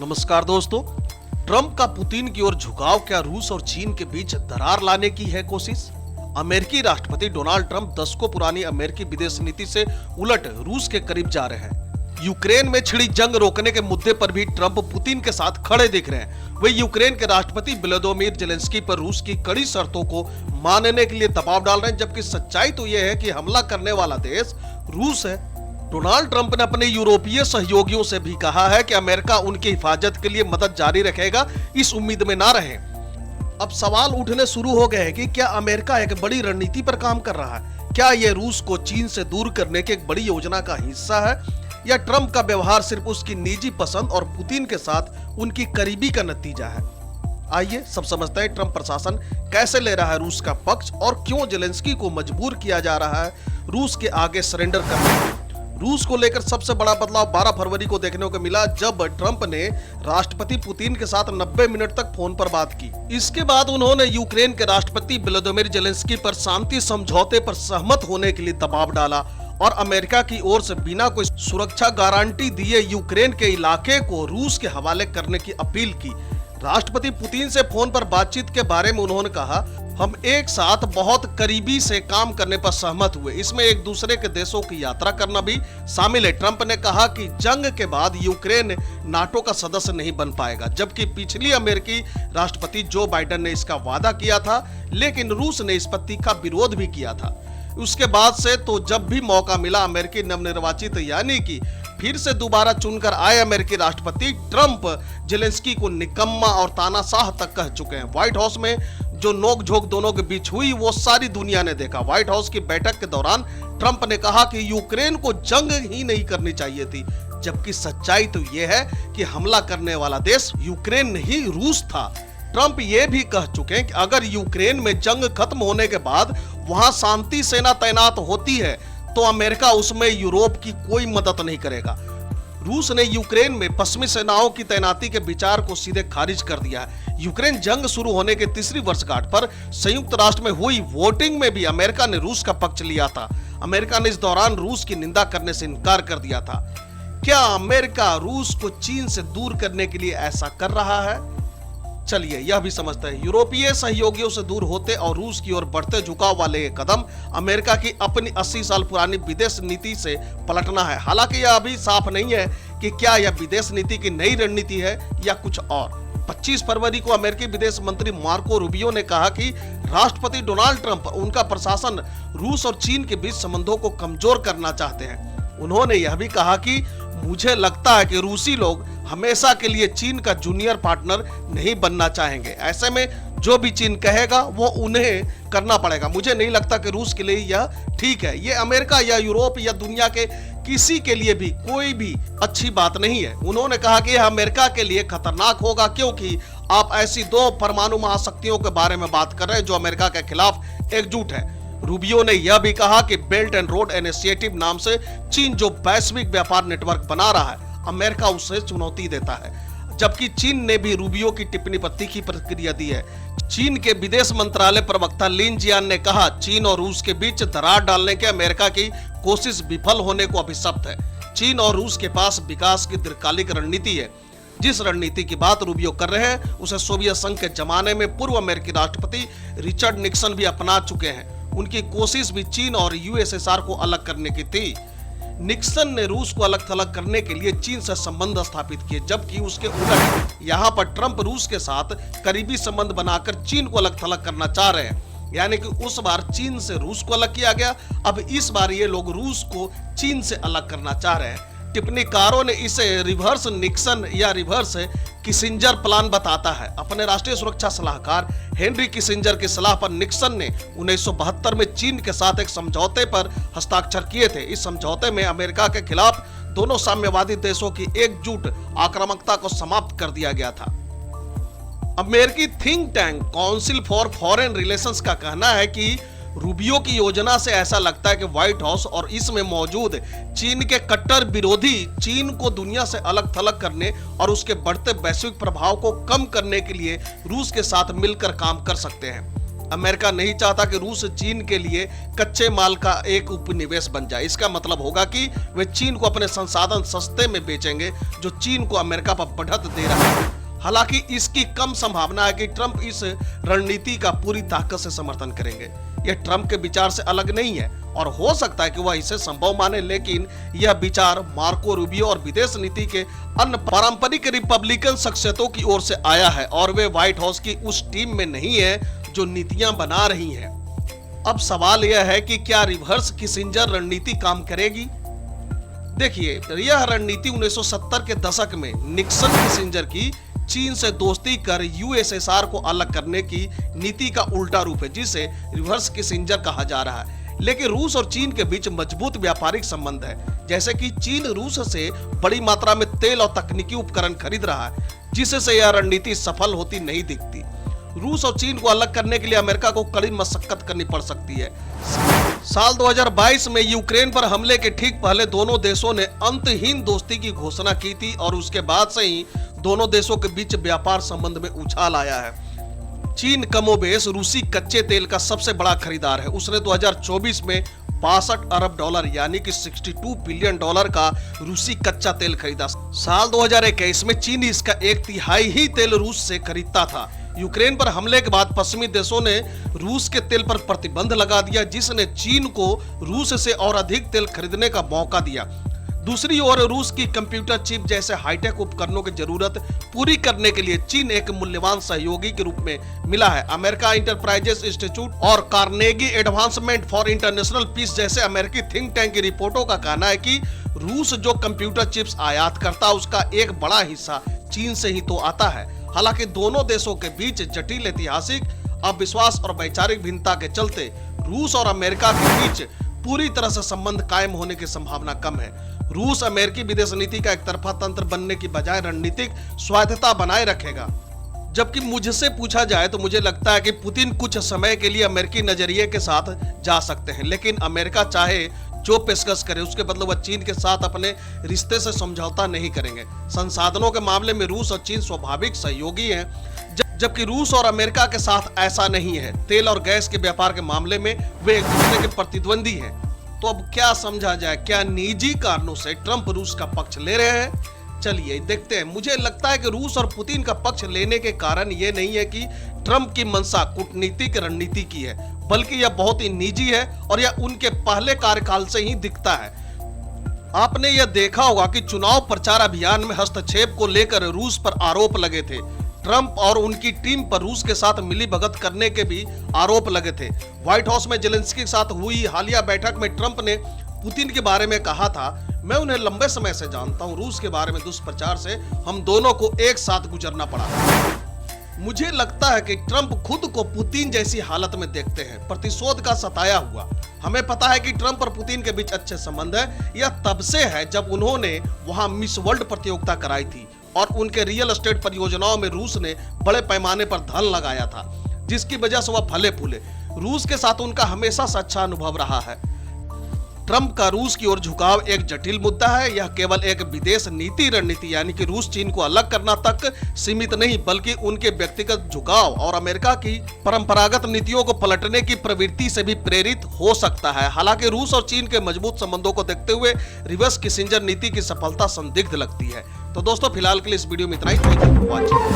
नमस्कार दोस्तों। ट्रंप का पुतिन की ओर झुकाव क्या रूस और चीन के बीच दरार लाने की है कोशिश? अमेरिकी राष्ट्रपति डोनाल्ड ट्रंप दशकों पुरानी अमेरिकी विदेश नीति से उलट रूस के करीब जा रहे हैं। यूक्रेन में छिड़ी जंग रोकने के मुद्दे पर भी ट्रंप पुतिन के साथ खड़े दिख रहे हैं। वे यूक्रेन के राष्ट्रपति व्लादिमीर जेलेंस्की पर रूस की कड़ी शर्तों को मानने के लिए दबाव डाल रहे हैं, जबकि सच्चाई तो यह है कि हमला करने वाला देश रूस है। डोनाल्ड ट्रंप ने अपने यूरोपीय सहयोगियों से भी कहा है कि अमेरिका उनकी हिफाजत के लिए मदद जारी रखेगा, इस उम्मीद में ना रहें। अब सवाल उठने शुरू हो गए हैं कि क्या अमेरिका एक बड़ी रणनीति पर काम कर रहा है? क्या यह रूस को चीन से दूर करने की एक बड़ी योजना का हिस्सा है, या ट्रंप का व्यवहार सिर्फ उसकी निजी पसंद और पुतिन के साथ उनकी करीबी का नतीजा है? आइए सब समझते हैं ट्रंप प्रशासन कैसे ले रहा है रूस का पक्ष और क्यों जेलेंस्की को मजबूर किया जा रहा है रूस के आगे सरेंडर करने। रूस को लेकर सबसे बड़ा बदलाव 12 फरवरी को देखने को मिला, जब ट्रंप ने राष्ट्रपति पुतिन के साथ 90 मिनट तक फोन पर बात की। इसके बाद उन्होंने यूक्रेन के राष्ट्रपति व्लादिमीर जेलेंस्की पर शांति समझौते पर सहमत होने के लिए दबाव डाला और अमेरिका की ओर से बिना कोई सुरक्षा गारंटी दिए यूक्रेन के इलाके को रूस के हवाले करने की अपील की। राष्ट्रपति पुतिन से फोन पर बातचीत के बारे में उन्होंने कहा, हम एक साथ बहुत करीबी से काम करने पर सहमत हुए, इसमें एक दूसरे के देशों की यात्रा करना भी शामिल है। ट्रंप ने कहा कि जंग के बाद यूक्रेन नाटो का सदस्य नहीं बन पाएगा, जबकि पिछली अमेरिकी राष्ट्रपति जो बाइडेन ने इसका वादा किया था, लेकिन रूस ने इस पर तीखा विरोध भी किया था। उसके बाद से तो जब भी मौका मिला अमेरिकी नवनिर्वाचित यानी कि फिर से दोबारा चुनकर आए अमेरिकी राष्ट्रपति ट्रंप जेलेंस्की को निकम्मा और तानाशाह तक कह चुके हैं। व्हाइट हाउस में जो नोकझोंक दोनों के बीच हुई वो सारी दुनिया ने देखा। व्हाइट हाउस की बैठक के दौरान ट्रंप ने कहा कि यूक्रेन को जंग ही नहीं करनी चाहिए थी, जबकि सच्चाई तो यह है कि हमला करने वाला देश यूक्रेन नहीं रूस था। ट्रंप ये भी कह चुके हैं कि अगर यूक्रेन में जंग खत्म होने के बाद वहां शांति सेना तैनात होती है तो अमेरिका उसमें यूरोप की कोई मदद नहीं करेगा। रूस ने यूक्रेन में पश्चिमी सेनाओं की तैनाती के विचार को सीधे खारिज कर दिया है। यूक्रेन जंग शुरू होने के तीसरी वर्षगांठ पर संयुक्त राष्ट्र में हुई वोटिंग में भी अमेरिका ने रूस का पक्ष लिया था। अमेरिका ने इस दौरान रूस की निंदा करने से इनकार कर दिया था। क्या अमेरिका रूस को चीन से दूर करने के लिए ऐसा कर रहा है? चलिए यह भी समझते हैं। यूरोपीय सहयोगियों से दूर होते और रूस की ओर बढ़ते झुकाव वाले ये कदम अमेरिका की अपनी 80 साल पुरानी विदेश नीति से पलटना है। हालांकि यह अभी साफ नहीं है कि क्या यह विदेश नीति की नई रणनीति है या कुछ और। 25 फरवरी को अमेरिकी विदेश मंत्री मार्को रूबियो ने कहा कि राष्ट्रपति डोनाल्ड ट्रंप उनका प्रशासन रूस और चीन के बीच संबंधों को कमजोर करना चाहते हैं। उन्होंने यह भी कहा कि मुझे लगता है कि रूसी लोग हमेशा के लिए चीन का जूनियर पार्टनर नहीं बनना चाहेंगे। ऐसे में जो भी चीन कहेगा वो उन्हें करना पड़ेगा। मुझे नहीं लगता कि रूस के लिए यह ठीक है। ये अमेरिका या यूरोप या दुनिया के किसी के लिए भी कोई भी अच्छी बात नहीं है। उन्होंने कहा कि यह अमेरिका के लिए खतरनाक होगा, क्योंकि आप ऐसी दो परमाणु महाशक्तियों के बारे में बात कर रहे हैं जो अमेरिका के खिलाफ एकजुट है। रूबियो ने यह भी कहा कि बेल्ट एंड रोड इनिशिएटिव नाम से चीन जो वैश्विक व्यापार नेटवर्क बना रहा है, अमेरिका उसे चुनौती देता है। जबकि चीन ने भी रूबियो की टिप्पणी पर तीखी प्रतिक्रिया दी है। चीन के विदेश मंत्रालय प्रवक्ता लिन जियान ने कहा, चीन और रूस के बीच दरार डालने के अमेरिका की कोशिश विफल होने को अभिशप्त है। चीन और रूस के पास विकास की दीर्घकालिक रणनीति है। जिस रणनीति की बात रूबियो कर रहे हैं उसे सोवियत संघ के जमाने में पूर्व अमेरिकी राष्ट्रपति रिचर्ड निक्सन भी अपना चुके हैं। उनकी कोशिश भी चीन और यूएसएसआर को अलग करने की थी। निक्सन ने रूस को अलग थलग करने के लिए चीन से संबंध स्थापित किए, जबकि उसके उलट यहाँ पर ट्रंप रूस के साथ करीबी संबंध बनाकर चीन को अलग थलग करना चाह रहे हैं। यानी कि उस बार चीन से रूस को अलग किया गया, अब इस बार ये लोग रूस को चीन से अलग करना चाह रहे हैं। टिप्पणीकारों ने इसे रिवर्स निक्सन या रिवर्स किसिंजर प्लान बताता है। अपने राष्ट्रीय सुरक्षा सलाहकार हेनरी किसिंजर की सलाह पर निक्सन ने 1972 में चीन के साथ एक समझौते पर हस्ताक्षर किए थे। इस समझौते में अमेरिका के खिलाफ दोनों साम्यवादी देशों की एकजुट आक्रामकता को समाप्त कर दिया गया था। अमेरिकी think tank council for foreign relations का कहना है कि रूबियो की योजना से ऐसा लगता है कि व्हाइट हाउस और इसमें मौजूद चीन के कट्टर विरोधी चीन को दुनिया से अलग थलग करने और उसके बढ़ते वैश्विक प्रभाव को कम करने के लिए रूस के साथ मिलकर काम कर सकते हैं। अमेरिका नहीं चाहता कि रूस चीन के लिए कच्चे माल का एक उपनिवेश बन जाए। इसका मतलब होगा कि वे चीन को अपने संसाधन सस्ते में बेचेंगे, जो चीन को अमेरिका पर बढ़त दे रहा है। हालांकि इसकी कम संभावना है कि ट्रंप इस रणनीति का पूरी ताकत से समर्थन करेंगे। यह ट्रंप के विचार से अलग नहीं है और हो सकता है कि वह इसे संभव माने, लेकिन यह विचार मार्को रूबियो और विदेश नीति के अन्य पारंपरिक रिपब्लिकन शख्सियतों की ओर से आया है और वे व्हाइट हाउस की उस टीम में नहीं है जो नीतियां बना रही हैं। अब सवाल यह है कि क्या रिवर्स किसिंजर रणनीति काम करेगी? देखिए, यह रणनीति 1970 के दशक में निक्सन किसिंजर की चीन से दोस्ती कर यूएसएसआर को अलग करने की नीति का उल्टा रूप है, जिसे रिवर्स किसिंजर कहा जा रहा है। लेकिन रूस और चीन के बीच मजबूत व्यापारिक संबंध है, जैसे कि चीन रूस से बड़ी मात्रा में तेल और तकनीकी उपकरण खरीद रहा है, जिससे यह रणनीति सफल होती नहीं दिखती। रूस और चीन को अलग करने के लिए अमेरिका को कड़ी मशक्कत करनी पड़ सकती है। साल 2022 में यूक्रेन पर हमले के ठीक पहले दोनों देशों ने अंतहीन दोस्ती की घोषणा की थी और उसके बाद से ही दोनों देशों के बीच व्यापार संबंध में उछाल आया है। चीन कमोबेश रूसी कच्चे तेल का सबसे बड़ा खरीदार है। उसने 2024 में 62 अरब डॉलर यानी कि 62 बिलियन डॉलर का रूसी कच्चा तेल खरीदा। साल 2021 में चीन इसका 1/3 ही तेल रूस से खरीदता था। यूक्रेन पर हमले के बाद पश्चिमी देशों ने रूस के तेल पर प्रतिबंध लगा दिया, जिसने चीन को रूस से और अधिक तेल खरीदने का मौका दिया। दूसरी ओर रूस की कंप्यूटर चिप जैसे हाईटेक उपकरणों की जरूरत पूरी करने के लिए चीन एक मूल्यवान सहयोगी के रूप में मिला है। अमेरिका इंटरप्राइजेस इंस्टीट्यूट और Carnegie advancement for international peace जैसे अमेरिकी थिंक टैंक की रिपोर्टों का कहना है कि रूस जो कंप्यूटर चिप्स आयात करता है उसका एक बड़ा हिस्सा चीन से ही तो आता है। हालांकि दोनों देशों के बीच जटिल ऐतिहासिक अविश्वास और वैचारिक भिन्नता के चलते रूस और अमेरिका के बीच पूरी तरह से संबंध कायम होने की संभावना कम है। रूस अमेरिकी विदेश नीति का एक तरफा तंत्र बनने की बजाय रणनीतिक स्वायत्तता बनाए रखेगा। जबकि मुझसे पूछा जाए तो मुझे लगता है कि पुतिन कुछ समय के लिए अमेरिकी नजरिए के साथ जा सकते हैं, लेकिन अमेरिका चाहे जो पेशकश करे उसके बदले वह चीन के साथ अपने रिश्ते से समझौता नहीं करेंगे। संसाधनों के मामले में रूस और चीन स्वाभाविक सहयोगी हैं, जबकि रूस और अमेरिका के साथ ऐसा नहीं है। तेल और गैस के व्यापार के मामले में वे एक दूसरे के प्रतिद्वंदी हैं। तो अब क्या समझा जाए? क्या निजी कारणों से ट्रंप रूस का पक्ष ले रहे हैं? चलिए देखते हैं। मुझे लगता है कि रूस और पुतिन का पक्ष लेने के कारण ये नहीं है कि ट्रंप की मंशा कूटनीतिक रणनीति की है, बल्कि यह बहुत ही निजी है और यह उनके पहले कार्यकाल से ही दिखता है। आपने यह देखा होगा कि चुनाव प्रचार अभियान में हस्तक्षेप को लेकर रूस पर आरोप लगे थे। ट्रंप और उनकी टीम पर रूस के साथ मिलीभगत करने के भी आरोप लगे थे। व्हाइट हाउस में जेलेंस्की के साथ हुई हालिया बैठक में ट्रंप ने पुतिन के बारे में कहा था, मैं उन्हें लंबे समय से जानता हूं, रूस के बारे में दुष्प्रचार से हम दोनों को एक साथ गुजरना पड़ा। मुझे लगता है कि ट्रंप खुद को पुतिन जैसी हालत में देखते हैं, प्रतिशोध का सताया हुआ। हमें पता है कि ट्रंप और पुतिन के बीच अच्छे संबंध है। यह तब से है जब उन्होंने वहां मिस वर्ल्ड प्रतियोगिता कराई थी और उनके रियल एस्टेट परियोजनाओं में रूस ने बड़े पैमाने पर धन लगाया था, जिसकी वजह से वह फले फूले। रूस के साथ उनका हमेशा से अच्छा अनुभव रहा है। ट्रंप का रूस की ओर झुकाव एक जटिल मुद्दा है। यह केवल एक विदेश नीति रणनीति यानी कि रूस चीन को अलग करना तक सीमित नहीं, बल्कि उनके व्यक्तिगत झुकाव और अमेरिका की परंपरागत नीतियों को पलटने की प्रवृत्ति से भी प्रेरित हो सकता है। हालांकि रूस और चीन के मजबूत संबंधों को देखते हुए रिवर्स किसिंजर नीति की सफलता संदिग्ध लगती है। तो दोस्तों फिलहाल के लिए इस वीडियो में इतना ही। Thank you for watching.